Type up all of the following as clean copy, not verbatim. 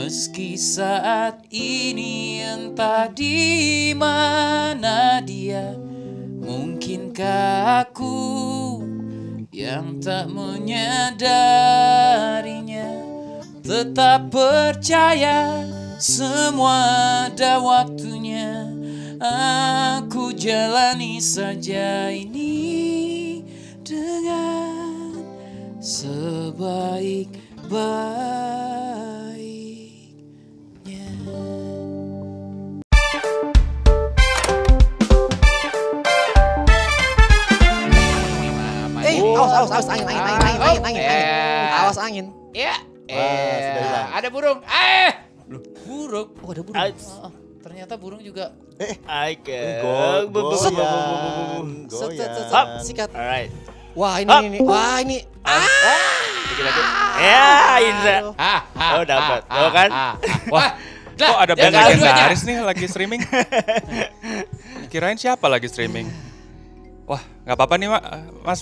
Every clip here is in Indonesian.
Meski saat ini entah di mana dia, mungkinkah aku yang tak menyadarinya, tetap percaya semua ada waktunya. Aku jalani saja ini dengan sebaik-baiknya. Awas angin. Awas angin. Ya. sudah hilang. Ada burung. Burung. Oh, ada burung. Ternyata burung juga. Goyang. Sikat. Alright. Wah, ini. Ya, Indra. Oh, dapat. Oh kan? Wah, Kok ada band legendaris nih lagi streaming? Kirain siapa lagi streaming? Wah, nggak apa-apa nih, Mas.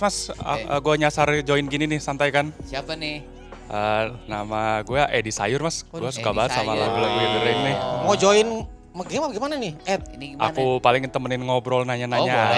Gue nyasar join gini nih, santai kan? Siapa nih? Nama gue Edi Sayur, Mas. Gue suka Edi banget sama Sayur. lagu-lagu The Rain nih. Mau join gimana nih? Ini gimana? Aku paling temenin ngobrol Oh, nanya-nanya.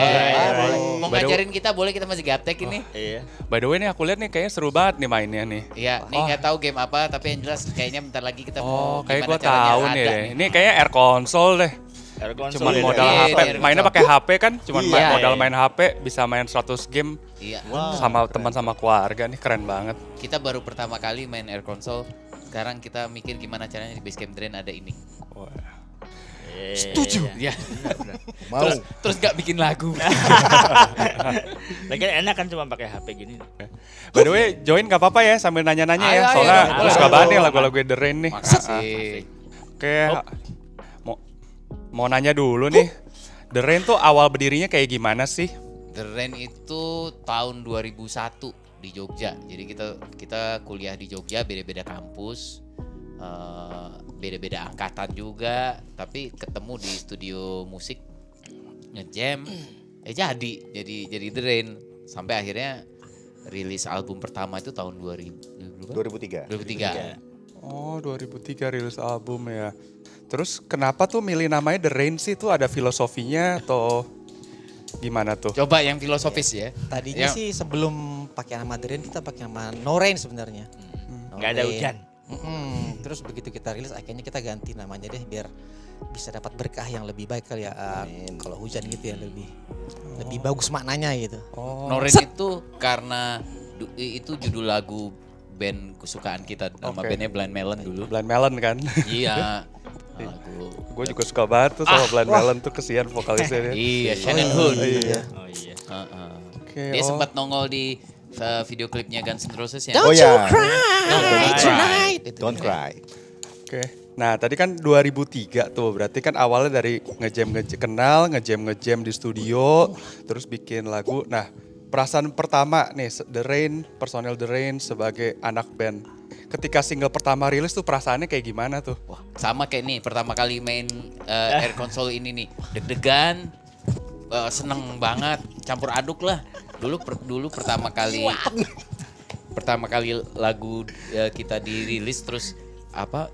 boleh. Mau By the way- ngajarin kita boleh, kita masih gaptek ini. Iya. By the way nih aku lihat nih kayaknya seru banget nih mainnya nih. Iya, nih nggak tahu game apa, tapi yang jelas kayaknya bentar lagi kita Oh, mau kayak gimana gue caranya tahu ada nih. Ini kayaknya air console deh. Cuman Iya, modal iya, HP, iya. mainnya pakai HP kan? Cuman Iya. modal main HP bisa main 100 game Iya. sama teman sama keluarga nih, keren banget. Kita baru pertama kali main air console. Sekarang kita mikir gimana caranya di Basecamp Drain ada ini. Setuju. Ya. Mau. Terus gak bikin lagu. Lagian enak kan cuma pakai HP gini. By the way, join gak apa-apa ya sambil nanya-nanya ya. Ayo, Soalnya ayo, gue ayo. suka banget nih lagu-lagu The Rain nih. Makasih. Oke, mau nanya dulu nih. The Rain tuh awal berdirinya kayak gimana sih? The Rain itu tahun 2001 di Jogja. Jadi kita kuliah di Jogja, beda-beda kampus. Beda-beda angkatan juga, tapi ketemu di studio musik ngejam, jadi The Rain sampai akhirnya rilis album pertama itu tahun 2003. 2003. Oh, 2003 rilis album ya. Terus kenapa tuh milih namanya The Rain sih? Tuh ada filosofinya atau gimana tuh? Coba yang filosofis ya. Tadinya Yang- sih sebelum pakai nama The Rain kita pakai nama No Rain sebenarnya. No Nggak ada Rain. hujan. Terus begitu kita rilis akhirnya kita ganti namanya deh biar bisa dapat berkah yang lebih baik kali ya. Kalau hujan gitu ya lebih bagus maknanya gitu. Oh, No Rain itu karena itu judul lagu band kesukaan kita. Nama Oke. bandnya Blind Melon dulu. Blind Melon kan? Iya. Lagu. Gue juga suka banget tuh sama Blind Melon tuh, kesian vokalisnya dia. Iya, Shannon Hoon. Iya. Oh iya. Oke, Dia oh. sempat nongol di video klipnya Guns N' Roses ya. Don't you cry Don't tonight. Don't cry. Oke. Nah, tadi kan 2003 tuh, berarti kan awalnya dari ngejam di studio, terus bikin lagu. Nah, perasaan pertama nih, The Rain, personel The Rain sebagai anak band. Ketika single pertama rilis tuh perasaannya kayak gimana tuh? Wah, sama kayak nih pertama kali main air console ini nih. Deg-degan, seneng banget, campur aduk lah. Dulu pertama kali lagu kita dirilis terus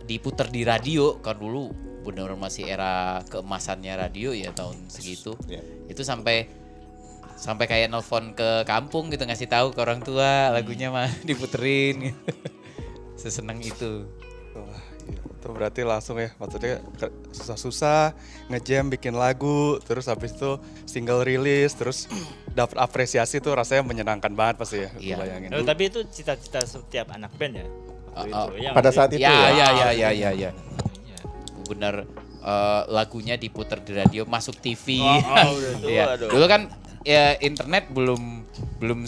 diputar di radio, kan dulu benar-benar masih era keemasannya radio ya tahun segitu. Itu sampai kayak nelfon ke kampung gitu, ngasih tahu ke orang tua lagunya mah diputerin gitu. Seseneng itu. Wah, iya. Itu berarti langsung ya, maksudnya susah-susah ngejam bikin lagu, terus habis itu single rilis, terus dapat apresiasi tuh rasanya menyenangkan banget pasti ya. Iya. Bayangin. Tapi itu cita-cita setiap anak band ya. Waktu itu. Ya, Pada waktu saat itu. itu ya? Ya. Iya. Benar, lagunya diputar di radio, masuk TV. udah tua, Iya. aduh. Dulu kan ya internet belum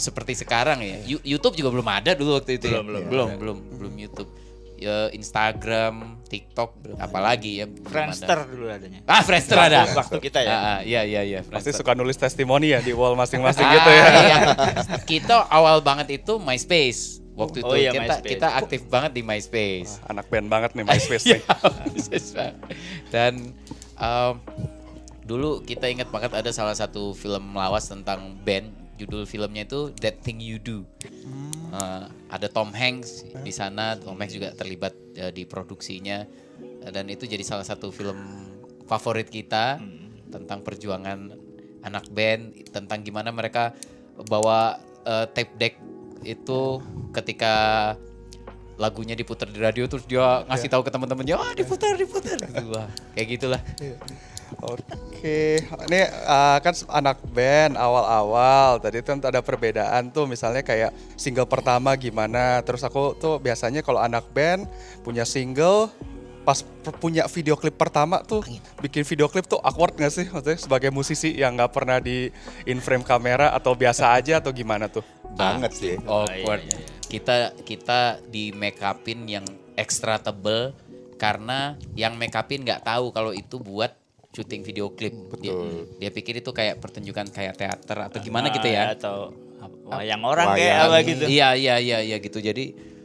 seperti sekarang ya. YouTube juga belum ada dulu waktu itu. Belum YouTube. Ya, Instagram, TikTok, apalagi ya. belum Friendster ada. dulu adanya. Friendster ada. Waktu kita ya. Iya. Pasti Friendster. suka nulis testimoni ya di wall masing-masing gitu ya. Iya. Kita awal banget itu MySpace. Waktu itu Oh iya, kita MySpace. kita aktif banget di MySpace. Anak band banget nih MySpace nih. Dan dulu kita ingat banget ada salah satu film lawas tentang band, judul filmnya itu That Thing You Do. Ada Tom Hanks di sana. Tom Hanks juga terlibat di produksinya. Dan itu jadi salah satu film favorit kita tentang perjuangan anak band, tentang gimana mereka bawa tape deck itu ketika lagunya diputar di radio terus dia ngasih tahu ke teman-temannya, diputar gitu. Wah, kayak gitulah. Oke, ini kan anak band awal-awal tadi tuh ada perbedaan tuh, misalnya kayak single pertama gimana, terus aku tuh biasanya kalau anak band punya single, pas punya video klip pertama tuh bikin video klip tuh awkward gak sih, maksudnya sebagai musisi yang nggak pernah di in frame kamera atau biasa aja atau gimana tuh? Banget sih. Awkward. Kita di make upin yang ekstra tebel karena yang make upin nggak tahu kalau itu buat syuting video klip. Dia pikir itu kayak pertunjukan kayak teater atau gimana gitu ya. Atau wayang orang kayak apa gitu. Iya gitu. Jadi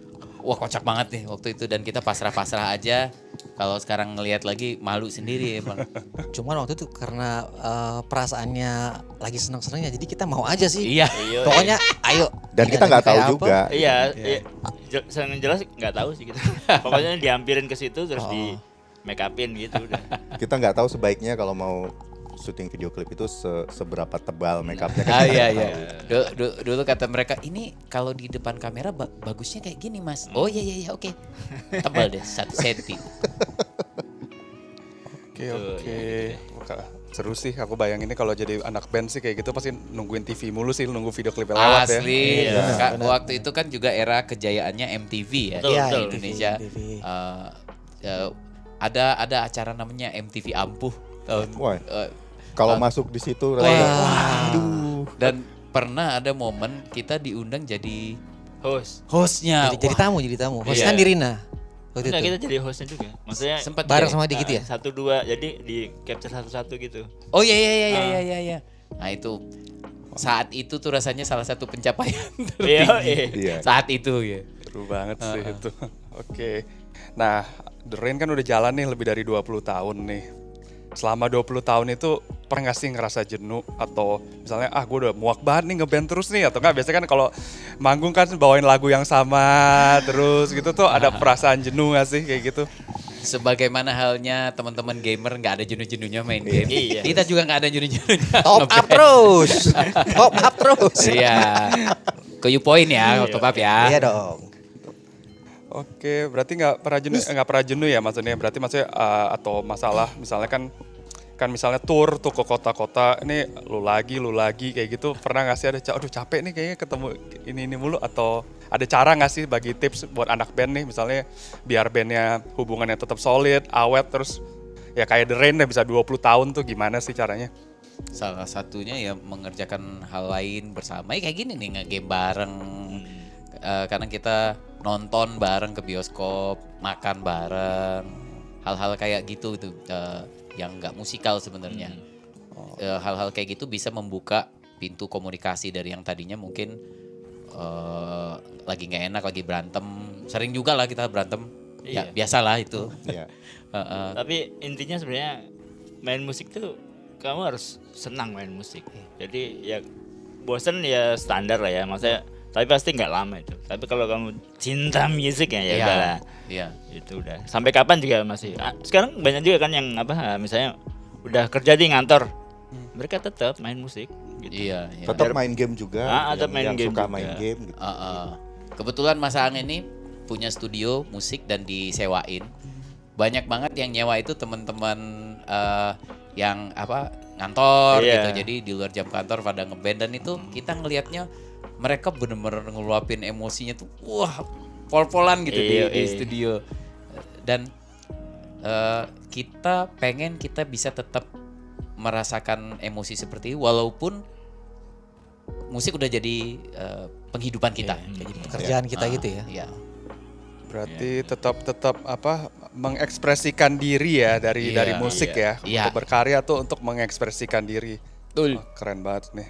wah kocak banget nih waktu itu, dan kita pasrah-pasrah aja. Kalau sekarang ngelihat lagi malu sendiri emang. Cuman waktu itu karena perasaannya lagi senang-senangnya, jadi kita mau aja sih. Iya. Pokoknya ayo. Dan kita nggak tahu juga. Iya. Yang jelas nggak tahu sih kita. Pokoknya diampirin ke situ terus di make upin gitu udah. Kita nggak tahu sebaiknya kalau mau syuting video klip itu seberapa tebal make upnya. Iya. Dulu kata mereka, ini kalau di depan kamera bagusnya kayak gini mas. Oh iya oke. Tebal deh 1 senti. Oke. Seru sih, aku bayanginnya kalau jadi anak band sih kayak gitu pasti nungguin TV mulu sih, nunggu video klip lewat ya. Asli. Waktu itu kan juga era kejayaannya MTV ya. Betul. Indonesia. Ada acara namanya MTV Ampuh tahun. Kalau masuk di situ waduh. Dan pernah ada momen kita diundang jadi hostnya. Jadi tamu. Hostnya Nirina. Waktu Enggak, itu. kita jadi hostnya juga. Maksudnya Sempat bareng ya? sama dia gitu ya? 1-2, jadi di capture satu-satu gitu. Oh iya. Nah itu saat itu tuh rasanya salah satu pencapaian tertinggi. Iya. Saat itu ya. Seru banget sih itu. Oke. Nah, The Rain kan udah jalan nih lebih dari 20 tahun nih. Selama 20 tahun itu pernah gak sih ngerasa jenuh atau misalnya gue udah muak banget nih ngeband terus nih, atau enggak biasanya kan kalau manggung kan bawain lagu yang sama terus gitu tuh ada perasaan jenuh gak sih kayak gitu? Sebagaimana halnya teman-teman gamer nggak ada jenuh-jenuhnya main game. Iya. Kita juga nggak ada jenuh-jenuhnya. Top up terus. Iya. Ke you point ya, top up ya. Iya dong. Oke, berarti nggak pernah jenuh ya maksudnya? Berarti maksudnya atau masalah misalnya kan misalnya tour tuh ke kota-kota, ini lu lagi kayak gitu, pernah nggak sih ada aduh capek nih kayaknya ketemu ini mulu, atau ada cara nggak sih bagi tips buat anak band nih misalnya biar bandnya hubungannya tetap solid, awet, terus ya kayak The Rain deh bisa 20 tahun tuh gimana sih caranya? Salah satunya ya mengerjakan hal lain bersama, ya kayak gini nih nge-game bareng. Karena kita nonton bareng ke bioskop, makan bareng, hal-hal kayak gitu tuh yang nggak musikal sebenarnya. Hal-hal kayak gitu bisa membuka pintu komunikasi dari yang tadinya mungkin lagi nggak enak, lagi berantem, sering juga lah kita berantem. Ya biasalah itu. Iya. Tapi intinya sebenarnya main musik tuh kamu harus senang main musik. Jadi ya bosen ya standar lah ya, maksudnya. Tapi pasti nggak lama itu. Tapi kalau kamu cinta musik ya udah lah. Iya. Itu udah. Sampai kapan juga masih. Sekarang banyak juga kan yang misalnya udah kerja di ngantor. Mereka tetap main musik gitu. Iya. Tetap main game juga. Tetap main yang game suka juga. main game gitu. Kebetulan Mas Aang ini punya studio musik dan disewain. Banyak banget yang nyewa itu teman-teman yang ngantor gitu. Jadi di luar jam kantor pada ngeband, dan itu kita ngelihatnya mereka bener-bener ngeluapin emosinya tuh, wah, pol-polan gitu di studio. Dan kita pengen kita bisa tetap merasakan emosi seperti itu, walaupun musik udah jadi penghidupan kita. Jadi pekerjaan kita gitu ya. Iya. Berarti tetap mengekspresikan diri ya dari musik ya. Iya. Untuk berkarya tuh untuk mengekspresikan diri. Betul. Keren banget nih.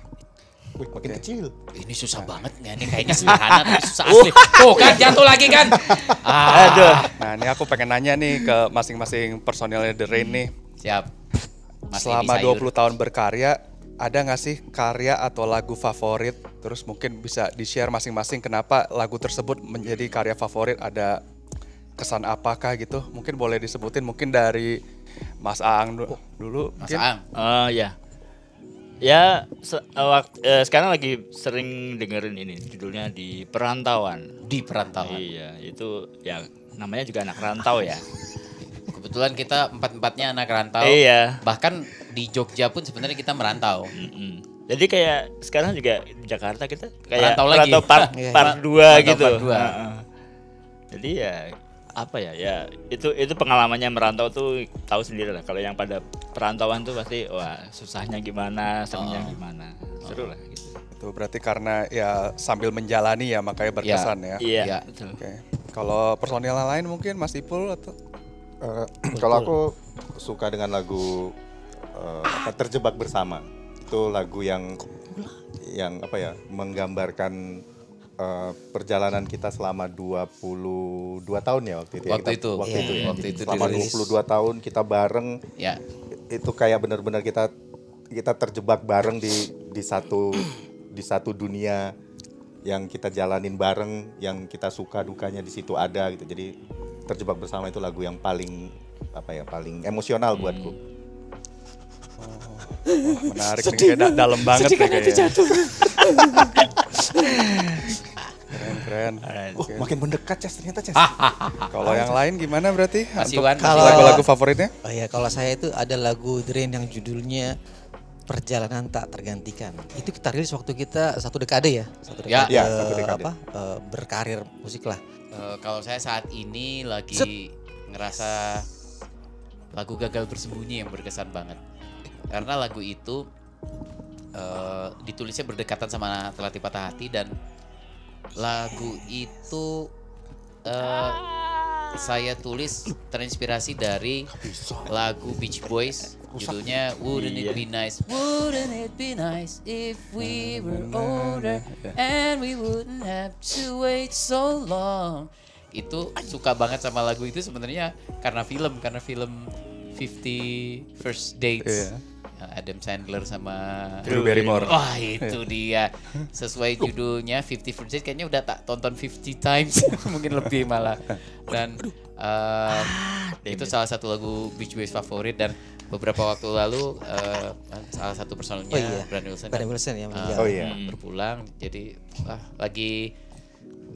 Wih, makin kecil. Ini susah banget nggak nih, kayaknya sederhana tapi susah asli. Tuh kan jatuh lagi kan. Aduh. Nah ini aku pengen nanya nih ke masing-masing personilnya The Rain nih. Siap. Mas Selama Edi Sayur. 20 tahun berkarya, ada nggak sih karya atau lagu favorit? Terus mungkin bisa di-share masing-masing kenapa lagu tersebut menjadi karya favorit, ada kesan apakah gitu? Mungkin boleh disebutin, mungkin dari Mas Aang dulu. Mas Mungkin. Aang. Ya. Ya, sekarang lagi sering dengerin ini judulnya di Perantauan. Di Perantauan. Iya, itu ya namanya juga anak rantau ya. Kebetulan kita empat-empatnya anak rantau. Iya. Bahkan di Jogja pun sebenarnya kita merantau. Jadi kayak sekarang juga di Jakarta kita kayak Merantau lagi. part Iya. part 2 Merantau gitu. part dua. Heeh. Jadi ya apa ya? Ya itu pengalamannya merantau tuh tahu sendiri lah. Kalau yang pada perantauan tuh pasti wah susahnya gimana, senangnya gimana. Seru lah gitu. Itu berarti karena ya sambil menjalani ya makanya berkesan ya. Iya, Iya. betul. Oke. Kalau personil yang lain mungkin Mas Ipul atau Kalau aku suka dengan lagu Terjebak Bersama. Itu lagu yang apa ya, menggambarkan perjalanan kita selama 22 tahun ya waktu itu. Ya. Waktu itu. Waktu Iya, itu ya. waktu itu Selama dirilis. 22 tahun kita bareng. Ya. Itu kayak benar-benar kita terjebak bareng di satu dunia yang kita jalanin bareng, yang kita suka dukanya di situ ada gitu. Jadi Terjebak Bersama itu lagu yang paling paling emosional buatku. menarik nih, kayak dalam banget nih kayaknya. Keren. Oke. Makin mendekat Ces, ternyata Ces. Kalau yang lain gimana berarti? Mas Untuk Iwan, Kalau- lagu-lagu favoritnya? Oh ya, kalau saya itu ada lagu The Rain yang judulnya Perjalanan Tak Tergantikan. Itu kita rilis waktu kita satu dekade ya, satu Ya. dekade, Ya, satu dekade. berkarir musik lah. Kalau saya saat ini lagi Set. ngerasa lagu Gagal Bersembunyi yang berkesan banget. Karena lagu itu ditulisnya berdekatan sama Terlatih Patah Hati, dan lagu itu saya tulis terinspirasi dari lagu Beach Boys, judulnya Wouldn't It Be Nice, Wouldn't It Be Nice If We Were Older And We Wouldn't Have To Wait So Long. Itu suka banget sama lagu itu sebenarnya karena film 50 First Dates. Iya. Adam Sandler sama Drew Barrymore. Wah itu dia, sesuai judulnya 50 First Dates, kayaknya udah tak tonton 50 times mungkin lebih malah. Dan itu salah satu lagu Beach Boys favorit, dan beberapa waktu lalu salah satu personelnya Oh iya, Brian Wilson, Brian Wilson ya meninggal. Oh iya. berpulang, jadi lagi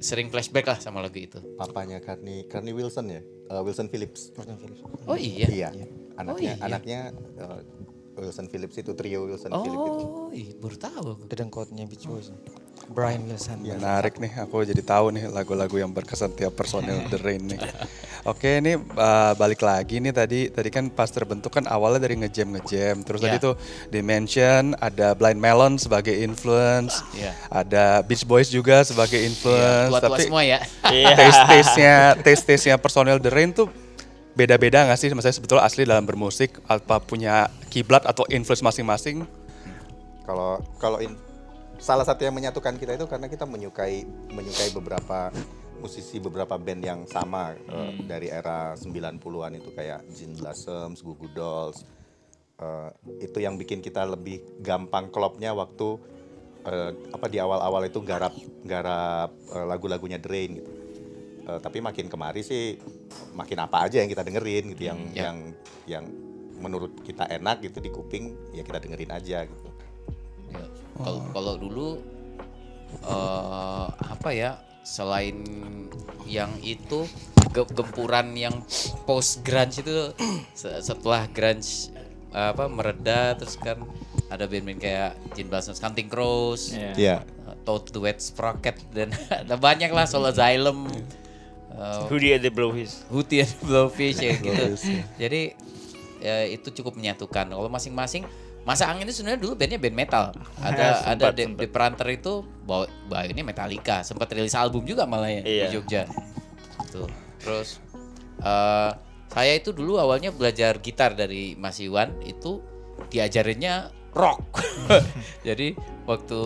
sering flashback lah sama lagu itu. Papanya Carney Wilson ya, Wilson Phillips. Oh iya. Iya. iya. Anaknya Wilson Phillips itu, trio Wilson Phillips itu. Oh iya, baru tahu aku. Dedengkotnya Beach Boys. Brian Wilson. Menarik nih, aku jadi tahu nih lagu-lagu yang berkesan tiap personil The Rain nih. Oke, ini balik lagi nih, tadi kan pas terbentuk kan awalnya dari ngejam, terus tadi Ya. tuh dimention ada Blind Melon sebagai influence, Ya. ada Beach Boys juga sebagai influence, Tua-tua semua ya. taste-nya personil The Rain tuh beda-beda nggak sih? Maksudnya sebetulnya asli dalam bermusik apa punya kiblat atau influence masing-masing? Kalau salah satu yang menyatukan kita itu karena kita menyukai beberapa musisi, beberapa band yang sama dari era 90-an itu, kayak Gin Blossoms, Goo Goo Dolls. Itu yang bikin kita lebih gampang klopnya waktu di awal-awal itu garap lagu-lagunya The Rain gitu. Tapi makin kemari sih makin apa aja yang kita dengerin gitu, yang menurut kita enak gitu di kuping, ya kita dengerin aja gitu. Ya, kalau dulu selain yang itu gempuran yang post grunge itu setelah grunge mereda, terus kan ada band-band kayak Gin Blossoms, Counting Crows, Iya. Toad the Wet Sprocket, dan ada banyak lah, Soul Asylum, Hootie and the Blowfish. Hootie and the Blowfish ya gitu. Jadi ya, itu cukup menyatukan. Kalau masing-masing, Masa Angin itu sebenarnya dulu bandnya band metal. Ada di Peranter itu bawa ini Metallica, sempat rilis album juga malah ya Iya. di Jogja. Tuh. Terus saya itu dulu awalnya belajar gitar dari Mas Iwan, itu diajarinnya rock. Jadi waktu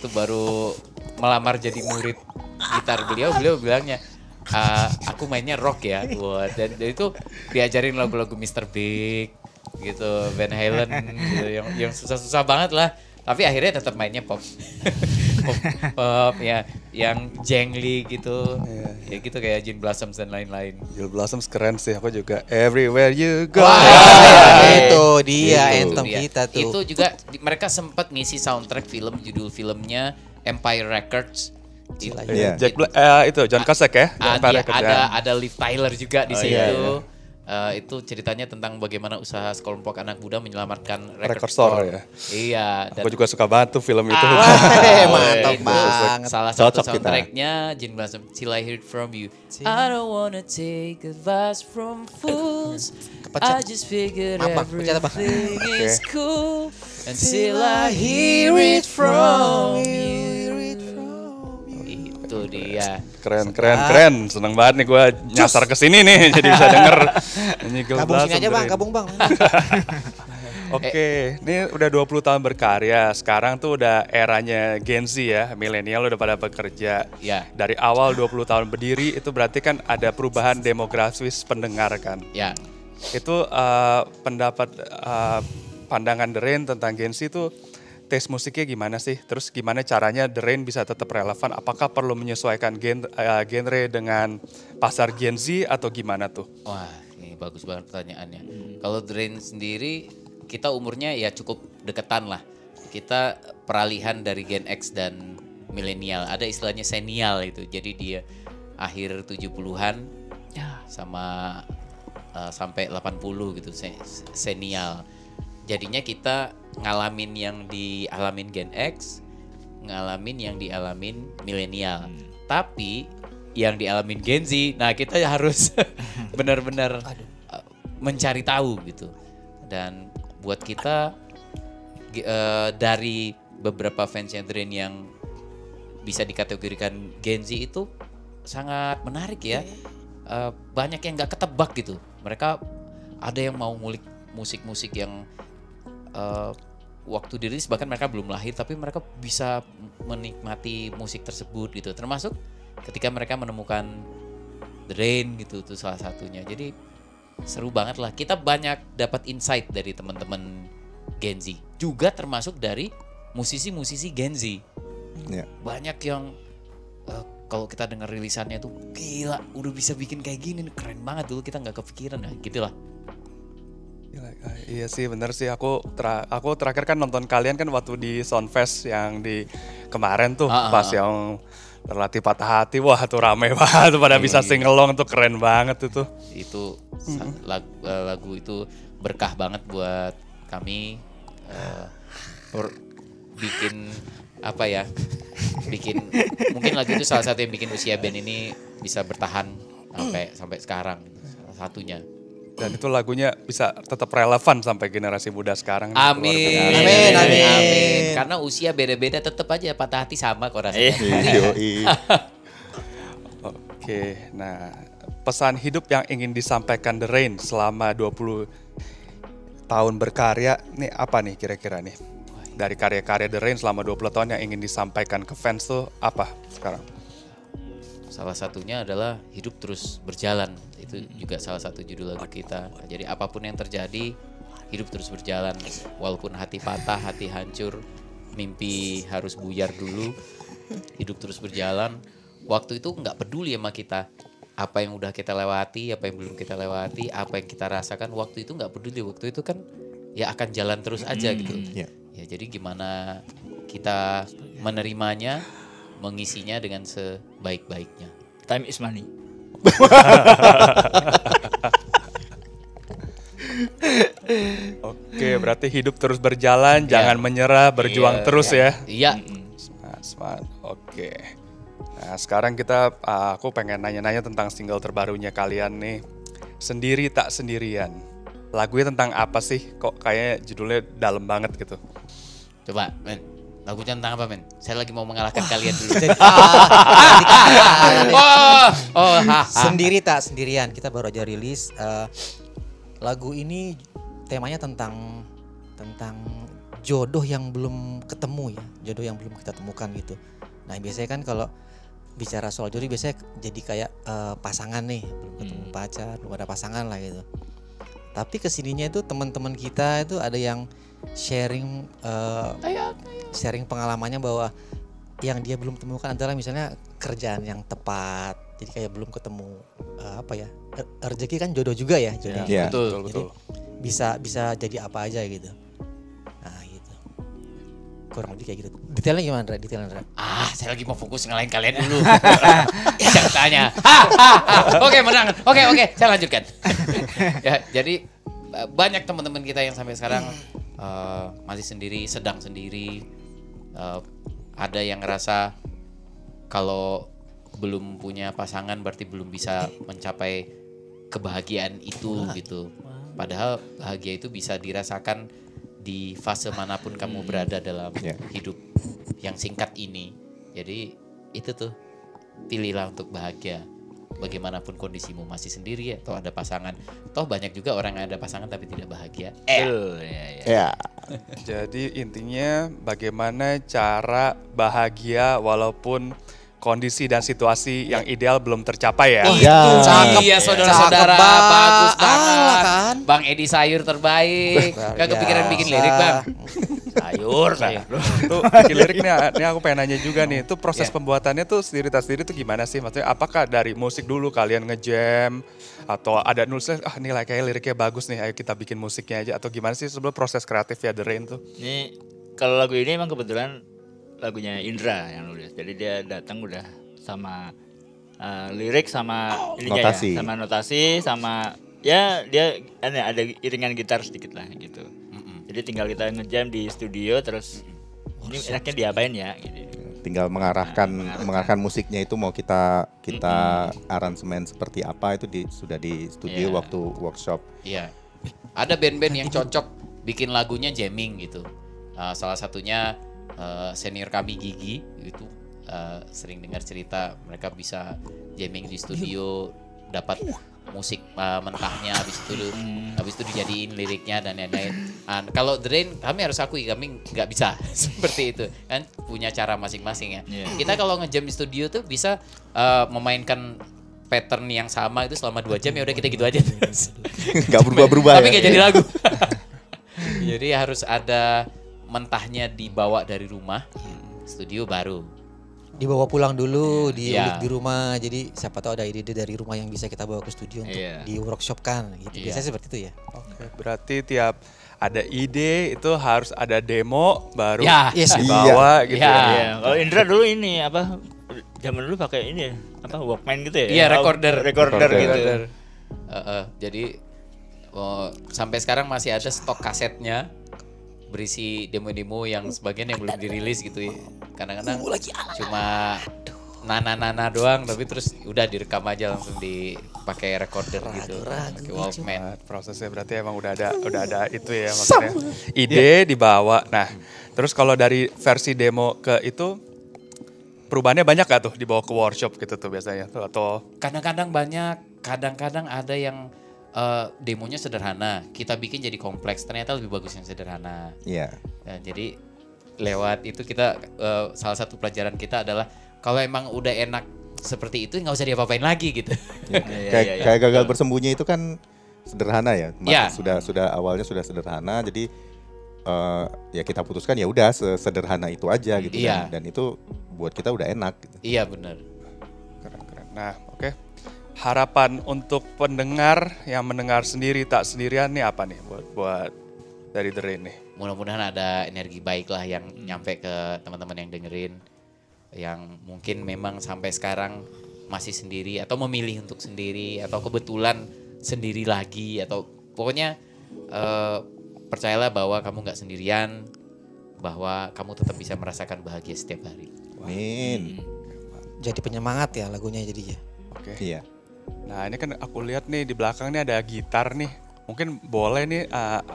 baru melamar jadi murid gitar beliau bilangnya, aku mainnya rock ya. Wah, dan itu diajarin lagu-lagu Mr. Big, gitu, Van Halen gitu, yang susah-susah banget lah. Tapi akhirnya tetap mainnya pop, pop ya, yang jangly gitu, ya gitu kayak Gin Blossoms dan lain-lain. Jill Blossoms keren sih, aku juga Everywhere You Go. Itu dia Itu anthem dia. kita tuh. Itu juga mereka sempat ngisi soundtrack film, judul filmnya Empire Records. Gila, Iya. Itu John Cusack ya? Empire Records, ya. Ada Liv Tyler juga di Oh, situ. iya. Itu ceritanya tentang bagaimana usaha sekelompok anak muda menyelamatkan Record store ya. Iya. Aku juga suka banget tuh film itu. Mantap itu banget. salah satu Cocok kita. soundtracknya Gin Blossom, Till I Hear It From You. I don't wanna take advice from fools. I just figured Apa? Pencet apa? everything is cool until I hear it from you. Itu dia. Keren. Seneng banget nih gue nyasar ke sini nih, jadi bisa denger. Gabung sini aja bang, gabung bang. Oke, ini udah 20 tahun berkarya. Sekarang tuh udah eranya Gen Z ya, milenial udah pada bekerja. Ya. Dari awal 20 tahun berdiri itu berarti kan ada perubahan demografis pendengar kan. Ya. Itu pendapat pandangan The Rain tentang Gen Z itu taste musiknya gimana sih? Terus gimana caranya The Rain bisa tetap relevan? Apakah perlu menyesuaikan genre dengan pasar Gen Z atau gimana tuh? Wah, ini bagus banget pertanyaannya. Kalau Drain sendiri, kita umurnya ya cukup deketan lah. Kita peralihan dari Gen X dan milenial. Ada istilahnya senial itu. Jadi dia akhir 70-an sama sampai 80 gitu, senial. Jadinya kita ngalamin yang dialamin Gen X, ngalamin yang dialamin milenial. Tapi yang dialamin Gen Z, nah kita harus benar-benar mencari tahu gitu. Dan buat kita dari beberapa fansnya Drain yang bisa dikategorikan Gen Z itu sangat menarik ya. Banyak yang nggak ketebak gitu. Mereka ada yang mau ngulik musik-musik yang waktu dirilis bahkan mereka belum lahir, tapi mereka bisa menikmati musik tersebut gitu. Termasuk ketika mereka menemukan The Rain gitu, itu salah satunya. Jadi seru banget lah. Kita banyak dapat insight dari teman-teman Gen Z. Juga termasuk dari musisi-musisi Gen Z. Ya. Banyak yang kalau kita dengar rilisannya tuh gila, udah bisa bikin kayak gini, keren banget. Dulu kita nggak kepikiran ya, gitulah. Iya sih, bener sih. Aku terakhir kan nonton kalian kan waktu di Soundfest yang di kemarin tuh, pas yang Terlatih Patah Hati. Wah, tuh rame banget, pada bisa singelong tuh, keren banget itu. Itu lagu itu berkah banget buat kami, bikin apa ya? Mungkin lagu itu salah satu yang bikin usia band ini bisa bertahan sampai sekarang, salah satunya. Dan itu lagunya bisa tetap relevan sampai generasi muda sekarang. Amin. Amin. Karena usia beda-beda, tetap aja patah hati sama kok rasanya. Oke, nah pesan hidup yang ingin disampaikan The Rain selama 20 tahun berkarya, nih apa nih kira-kira nih? Dari karya-karya The Rain selama 20 tahun yang ingin disampaikan ke fans tuh apa sekarang? Salah satunya adalah hidup terus berjalan. Itu juga salah satu judul lagu kita. Jadi apapun yang terjadi, hidup terus berjalan. Walaupun hati patah, hati hancur, mimpi harus buyar dulu, hidup terus berjalan. Waktu itu nggak peduli sama kita. Apa yang udah kita lewati, apa yang belum kita lewati, apa yang kita rasakan, waktu itu nggak peduli. Waktu itu kan ya akan jalan terus aja gitu. Ya. Ya jadi gimana kita menerimanya, mengisinya dengan sebaik-baiknya. Time is money. Oke, berarti hidup terus berjalan, jangan menyerah, berjuang terus ya. Iya. Smart. Oke. Nah, sekarang aku pengen nanya-nanya tentang single terbarunya kalian nih. Sendiri Tak Sendirian. Lagunya tentang apa sih? Kok kayaknya judulnya dalam banget gitu. Coba, men. Lagunya tentang apa, men? Saya lagi mau mengalahkan kalian dulu. Sendiri Tak Sendirian, kita baru aja rilis. Lagu ini temanya tentang jodoh yang belum ketemu ya, jodoh yang belum kita temukan gitu. Nah biasanya kan kalau bicara soal jodoh biasanya jadi kayak pasangan nih, belum ketemu pacar, belum ada pasangan lah gitu. Tapi kesininya itu teman-teman kita itu ada yang sharing sharing pengalamannya bahwa yang dia belum temukan adalah misalnya kerjaan yang tepat. Jadi kayak belum ketemu rezeki kan jodoh juga ya. Jodoh. Iya. Betul. Jadi bisa jadi apa aja gitu. Nah gitu. Kurang lebih kayak gitu. Detailnya gimana, Dra? Saya lagi mau fokus ngalahin kalian dulu. Jangan tanya. Oke, menang. Oke, saya lanjutkan. Ya, jadi banyak teman-teman kita yang sampai sekarang masih sendiri, sedang sendiri. Ada yang ngerasa kalau belum punya pasangan berarti belum bisa mencapai kebahagiaan itu gitu. Padahal bahagia itu bisa dirasakan di fase manapun kamu berada dalam hidup yang singkat ini. Jadi itu tuh, pilihlah untuk bahagia. Bagaimanapun kondisimu, masih sendiri atau ada pasangan. Toh banyak juga orang yang ada pasangan tapi tidak bahagia. Ya. Jadi intinya bagaimana cara bahagia walaupun kondisi dan situasi yang ideal belum tercapai ya. Itu Cakep. iya saudara-saudara, Cakep, bagus Bang. banget. Kan? Bang Edi Sayur terbaik. Gak kepikiran bikin lirik, Bang. Sayur. Tuh bikin lirik nih aku pengen nanya juga nih. Itu proses pembuatannya tuh sendiri tuh gimana sih? Maksudnya apakah dari musik dulu kalian ngejam atau ada nulisnya nih kayak liriknya bagus nih, ayo kita bikin musiknya aja, atau gimana sih sebelum proses kreatif ya The Rain tuh? Ini kalau lagu ini emang kebetulan lagunya Indra yang nulis. Jadi dia datang udah sama lirik sama ininya Notasi. ya, sama notasi sama ya dia ada iringan gitar sedikit lah gitu. Jadi tinggal kita ngejam di studio terus ini enaknya diapain ya gitu. Tinggal mengarahkan musiknya itu mau kita aransemen seperti apa itu sudah di studio Iya. waktu workshop. Iya. Ada band-band yang cocok bikin lagunya jamming gitu. Salah satunya senior kami Gigi itu sering dengar cerita mereka bisa jamming di studio, dapat musik mentahnya habis itu dijadiin liriknya dan lain-lain. Kalau The Rain kami harus akui kami nggak bisa seperti itu kan, punya cara masing-masing ya. Yeah. Kita kalau ngejam di studio tuh bisa memainkan pattern yang sama itu selama 2 jam, ya udah kita gitu aja terus. Nggak berubah-berubah Tapi ya. nggak jadi lagu. Jadi harus ada mentahnya dibawa dari rumah, studio baru. Dibawa pulang dulu, diulik Iya. di rumah. Jadi siapa tahu ada ide dari rumah yang bisa kita bawa ke studio untuk Iya. di workshopkan gitu. Iya. Biasanya seperti itu ya. Oke, berarti tiap ada ide itu harus ada demo baru Ya. Yes. dibawa gitu Iya. ya. Iya, kalau Indra dulu ini apa zaman dulu pakai ini ya, apa Walkman gitu ya? Iya, recorder. Recorder gitu. Jadi sampai sekarang masih ada stok kasetnya berisi demo-demo yang sebagian yang belum dirilis gitu ya. Kadang-kadang cuma nana-nana doang, tapi terus udah direkam aja langsung dipakai recorder gitu, pakai Walkman. Nah, prosesnya berarti emang udah ada itu ya maksudnya. Ide dibawa. Nah, terus kalau dari versi demo ke itu perubahannya banyak gak tuh dibawa ke workshop gitu tuh biasanya tuh, atau Kadang-kadang banyak, kadang-kadang ada yang demonya sederhana, kita bikin jadi kompleks, ternyata lebih bagus yang sederhana. Iya. Nah, jadi lewat itu kita salah satu pelajaran kita adalah kalau emang udah enak seperti itu nggak usah diapa-apain lagi gitu. Kayak gagal bersembunyi itu kan sederhana ya. Iya. Sudah awalnya sudah sederhana, jadi ya kita putuskan ya udah sesederhana itu aja gitu Iya. dan itu buat kita udah enak gitu. Iya benar. keren-keren. Nah, oke. Harapan untuk pendengar yang mendengar sendiri tak sendirian nih apa nih buat dari The Rain nih? Mudah-mudahan ada energi baik lah yang nyampe ke teman-teman yang dengerin, yang mungkin memang sampai sekarang masih sendiri atau memilih untuk sendiri atau kebetulan sendiri lagi, atau pokoknya percayalah bahwa kamu nggak sendirian, bahwa kamu tetap bisa merasakan bahagia setiap hari. Amin. Jadi penyemangat ya lagunya jadinya. Oke. Iya. Nah, ini kan aku lihat nih di belakang nih ada gitar nih. Mungkin boleh nih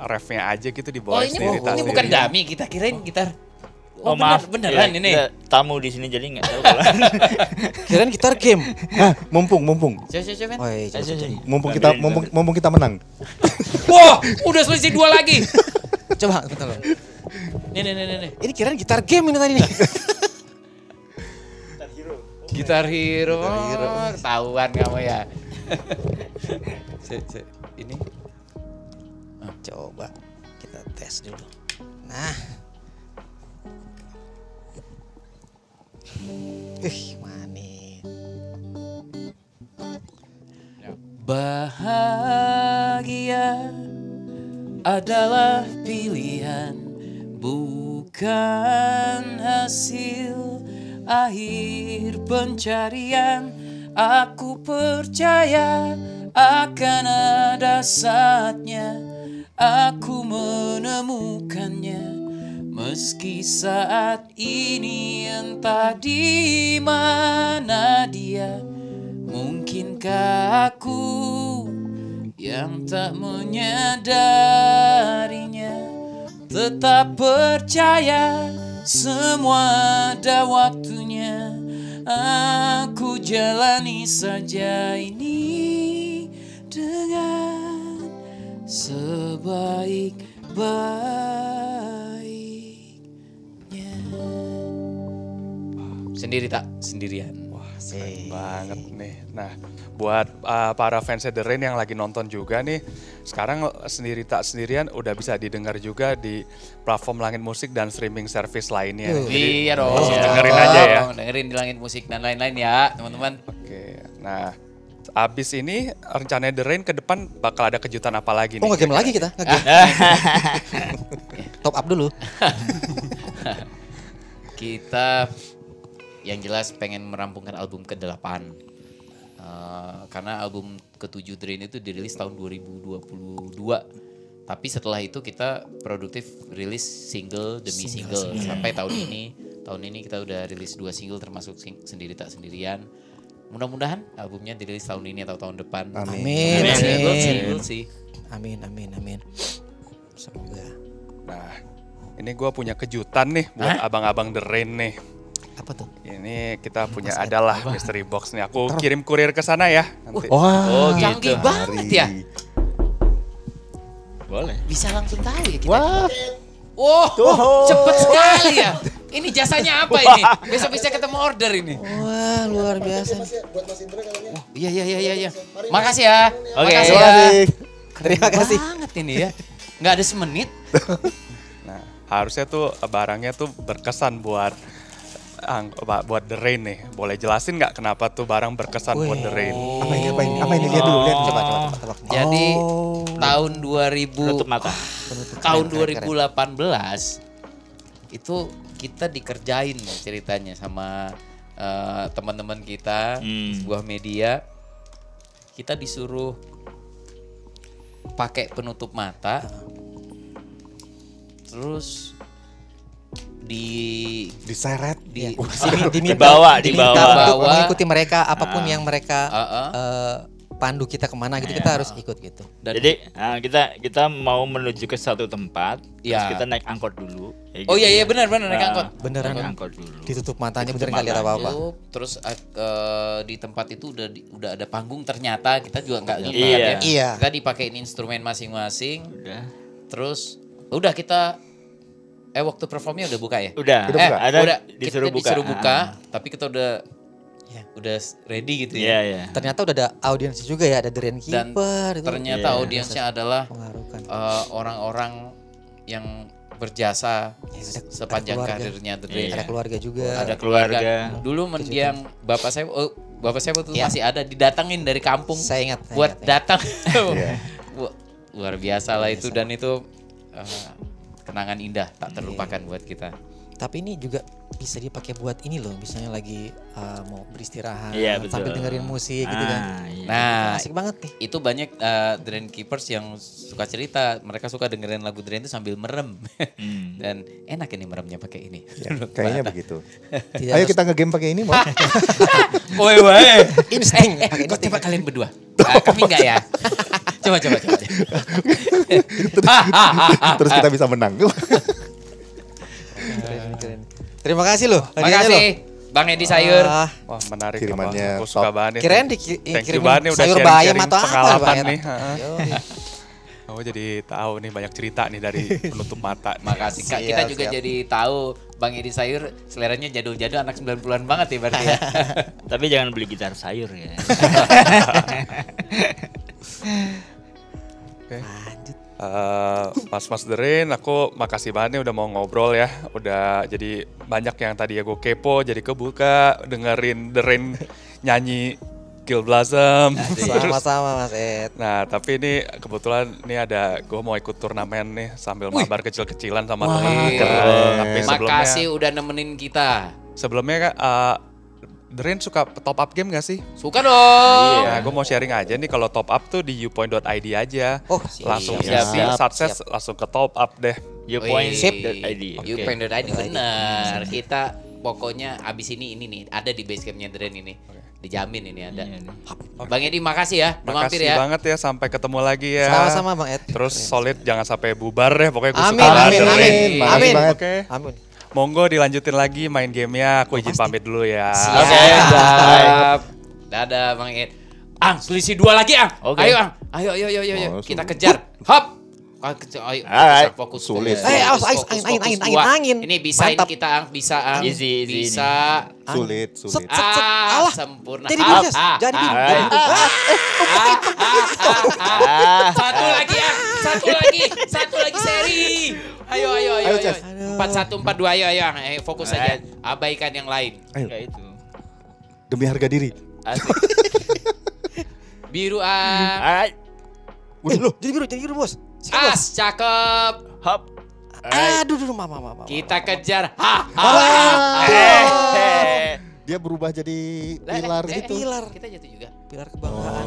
refnya aja gitu dibawa sendiri tak ini sendiri. bukan dummy, kita kirain gitar. Oh, maaf, beneran ya, ini. kita tamu di sini jadi nggak tahu kalau. Kirain gitar game. Hah, mumpung Coba. Oh, iya, coba. mumpung kita menang. Wah, udah selisih 2 lagi. Coba bentar loh. Nih. Ini kirain gitar game ini tadi nih. Gitar Hero. Ketahuan kamu ya. Ini Coba kita tes dulu. Nah. Manis. Bahagia adalah pilihan, bukan hasil akhir pencarian. Aku percaya akan ada saatnya aku menemukannya. Meski saat ini entah di mana dia, mungkinkah aku yang tak menyadarinya. Tetap percaya semua ada waktunya. Aku jalani saja ini dengan sebaik-baiknya. Sendiri tak sendirian. Wah, keren banget nih. Nah, buat para fans The Rain yang lagi nonton juga nih, sekarang Sendiri Tak Sendirian udah bisa didengar juga di platform Langit Musik dan streaming service lainnya. Jadi, Iya dong. dengerin aja ya. Dengerin di Langit Musik dan lain-lain ya, teman-teman. Oke, nah abis ini rencananya The Rain ke depan bakal ada kejutan apa lagi nih? Oh, nge-game lagi kita? Nge-game. Top up dulu. Kita yang jelas pengen merampungkan album ke-8. Karena album ke-7 Drain itu dirilis tahun 2022. Tapi setelah itu kita produktif rilis single demi single. Sampai tahun ini. Tahun ini kita udah rilis 2 single termasuk Sendiri Tak Sendirian. Mudah-mudahan albumnya dirilis tahun ini atau tahun depan. Amin. Single sih. Amin. Semoga. Nah, ini gue punya kejutan nih buat abang-abang The Rain nih. Apa tuh? Ini kita punya adalah mystery box nih. Aku kirim kurir ke sana ya nanti. Wah, Canggih banget ya. Boleh. Bisa langsung tahu ya kita. wah, Wow, cepet sekali ya. Ini jasanya apa ini? Besok bisa ketemu order ini. Wah, luar biasa. Iya. Makasih ya. Oke. Makasih terima ya. kasih. Terima kasih. Banget ini ya. Nggak ada semenit. Nah, harusnya tuh barangnya tuh berkesan buat The Rain nih. Boleh jelasin nggak kenapa tuh barang berkesan buat The Rain? Apa ini? Lihat dulu, lihat. Coba tebak. Jadi tahun 2000 Tutup mata. tahun Keren. 2018 itu kita dikerjain ceritanya sama teman-teman kita sebuah media. Kita disuruh pakai penutup mata, terus Diseret. Dibawa. Diminta untuk mengikuti mereka apapun yang mereka pandu kita kemana gitu, kita harus ikut gitu. Jadi kita mau menuju ke satu tempat, terus Ya. kita naik angkot dulu. kayak Oh gitu iya ya. benar naik angkot. Beneran Naik angkot dulu. ditutup matanya, bener Ditutup nggak lihat matanya. apa-apa. Terus di tempat itu udah ada panggung, ternyata kita juga nggak Iya. lihat ya. Iya. Kita dipakein instrumen masing-masing. Udah. Terus udah kita waktu performnya udah buka ya? Udah. Udah buka? Ada Udah disuruh kita buka. disuruh buka, tapi kita Ya. udah ready gitu Iya, ya. iya. Ternyata udah ada audiens juga ya, ada The Dan Rainkeeper itu. ternyata Iya. audiensnya adalah Mengharukan. orang-orang yang berjasa Ya, ada sepanjang keluarga. karirnya The Iya. Rain. Ada keluarga juga. Ada keluarga. Keluarga. Dulu mendiang bapak saya tuh Iya. masih ada, didatengin dari kampung Saya ingat. buat datang. Iya. Luar biasa lah itu, dan itu kenangan indah tak terlupakan buat kita. Tapi ini juga bisa dipakai buat ini loh, misalnya lagi mau beristirahat Iya, betul. sambil dengerin musik gitu kan. Iya. Nah, Asik banget nih. itu banyak Drain Keepers yang suka cerita, mereka suka dengerin lagu Drain itu sambil merem. Dan enak ini meremnya pakai ini. Ya, kayaknya begitu. Tidak Ayo harus kita nge-game pakai ini, mau? Woi. insting. Pakai Kok insting. coba kalian berdua? Kami enggak ya? Coba. Terus kita bisa menang. Keren. Terima kasih loh. Makasih Bang Edi Sayur. Wah, menarik. Kirimannya Aku suka top. banget nih. Kirain Thank you dikirim banget nih udah sayur sharing-sharing bayam atau apa pengalaman Bang, ya? nih. Yoi. Aku jadi tahu nih banyak cerita nih dari penutup mata. Makasih Kak, Siap, kita juga siap. jadi tahu Bang Edi Sayur seleranya jadul-jadul, anak 90-an banget ya berarti ya. Tapi jangan beli gitar sayur ya. Lanjut. Mas The Rain, aku makasih banget nih udah mau ngobrol ya. Udah jadi banyak yang tadi ya gue kepo, jadi kebuka dengerin The Rain nyanyi Kill Blossom. Sama-sama Mas Ed. Nah tapi ini kebetulan nih ada gue mau ikut turnamen nih sambil mabar kecil-kecilan sama teman. Tapi Makasih udah nemenin kita. sebelumnya The Rain suka top up game gak sih? Suka dong. Iya, gue mau sharing aja nih kalau top up tuh di youpoint.id aja. Oh, Langsung siap, isi siap. sukses langsung ke top up deh. Youpoint.id. Youpoint.id benar. Kita pokoknya abis ini nih ada di basecampnya The Rain ini. Dijamin ini ada. Bang Edi makasih ya, udah mampir Makasih ya. banget ya, sampai ketemu lagi ya. Sama-sama Bang Ed. Terus solid, jangan sampai bubar deh, pokoknya gue Amin, suka banget amin, The Rain. amin, Makasih amin. banget. Oke, Amin. monggo dilanjutin lagi main gamenya, aku izin pamit dulu ya. Oke, siap. Dadah Bang Ed. Ang, selisih 2 lagi Ang. Oke. Ayo Ang, ayo. Oh, Kita kejar. Hop. Ayo, Alright. fokus. Sulit. Awas, Fokus, angin. dua. Angin. Ini bisa Mantap. ini kita Ang, bisa Ang. Easy Bisa. Sulit. Set. Alah. Sempurna. Jadi bingung, jadi bingung. Satu lagi seri. Ayo. Ayo, Ces. 4-1-4-2 ayo Ang. Fokus saja. Abaikan yang lain. Kayak itu. Demi harga diri. Asik. Biru Ang. Alright. Loh, jadi biru bos. As, cakep. Hop. Aduh, mama. Kita kejar. Dia berubah jadi pilar gitu. Pilar. Kita jatuh juga. Pilar kebanggaan.